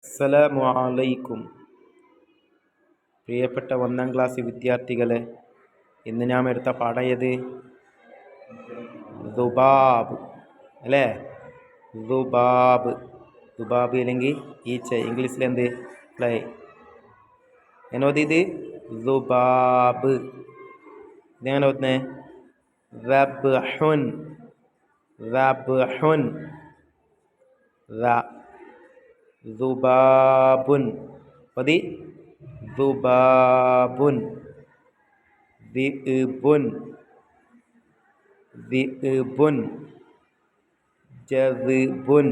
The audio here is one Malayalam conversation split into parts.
അസ്സലാമു അലൈക്കും. പ്രിയപ്പെട്ട 1ാം ക്ലാസ് വിദ്യാർത്ഥികളെ, ഇന്ന് നാം എടുത്ത പാഠം ഏത്? ദുബാബ് അല്ലേ? ദുബാബ് ദുബാബ് അല്ലെങ്കിൽ ഈച്ച. ഇംഗ്ലീഷിൽ എന്ത്? ഫ്ലൈ. എന്നോദിത് ദുബാബ്. ഇതെങ്ങനെ ഓതുന്നേ? റബ്ഹുൻ റബ്ഹുൻ ദുബാബുൻ. പതി ദുബാബുൻ. ദിഅ്ബുൻ ദിഅ്ബുൻ. ജദ്ബുൻ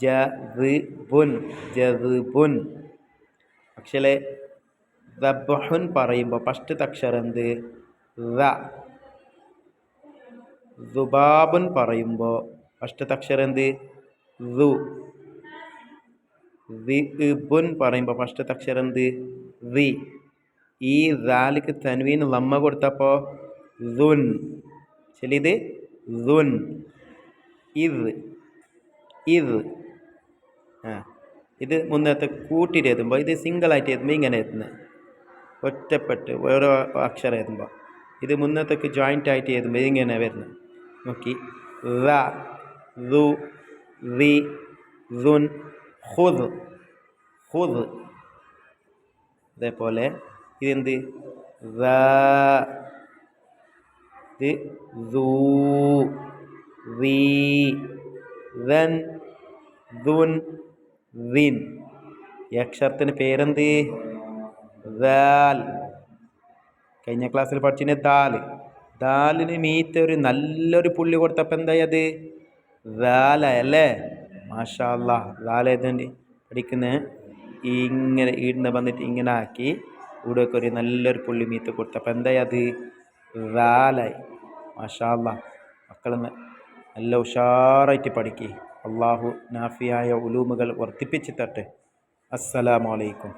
ജദ്ബുൻ ജദ്ബുൻ. പക്ഷേ ദബ്ഹുൻ പറയുമ്പോൾ ഫസ്റ്റത്തെ അക്ഷരം എന്ത്? റ. ദുബാബുൻ പറയുമ്പോൾ ഫസ്റ്റത്തെ അക്ഷരം എന്ത്? ദു. ദിഅ്ബുൻ പറയുമ്പോൾ ഫസ്റ്റത്തെ അക്ഷരം എന്ത്? ദി. ഈ ദാലിക്ക് തൻവീൻ ലമ്മ കൊടുത്തപ്പോൾ ദുൻ. ശരിത് ദുൻ. ഇത് ഇത് ഇത് മുന്നത്തെ കൂട്ടിയിട്ട് എഴുതുമ്പോൾ, ഇത് സിംഗിളായിട്ട് എഴുതുമ്പോൾ ഇങ്ങനെ എഴുതുന്നത്, ഒറ്റപ്പെട്ട് ഓരോ അക്ഷരം എഴുതുമ്പോൾ. ഇത് മുന്നത്തേക്ക് ജോയിൻ്റ് ആയിട്ട് എഴുതുമ്പോൾ ഇങ്ങനെ വരുന്നത്. നോക്കി, റ ദു ദി ദുൻ ഖുദ് ഖുദ്. അതേപോലെ ഇതെന്ത്? ഇത് ദൂ ദീ ദൻ ദുൻ ദിൻ. ഈ അക്ഷരത്തിന് പേരെന്ത്? ദാൽ. കഴിഞ്ഞ ക്ലാസ്സിൽ പഠിച്ചിന് ദാല്. ദാലിന് മീത്തെ ഒരു നല്ലൊരു പുള്ളി കൊടുത്തപ്പോൾ എന്തായത്? ദാലല്ലേ? മാഷാ അല്ലാ. ദാലേതുണ്ട് പഠിക്കുന്നത് ഇങ്ങനെ ഈടുന്ന് വന്നിട്ട് ഇങ്ങനെ ആക്കി ഇവിടെയൊക്കെ ഒരു നല്ലൊരു പുള്ളി മീത്ത് കൊടുത്തപ്പോൾ എന്തായത്? ദാലായി. മാഷാ അല്ലാ. മക്കൾ നല്ല ഉഷാറായിട്ട് പഠിക്കുക. അള്ളാഹു നാഫിയായ ഉലൂമുകൾ വർദ്ധിപ്പിച്ച് തട്ടെ. അസ്സലാമു അലൈക്കും.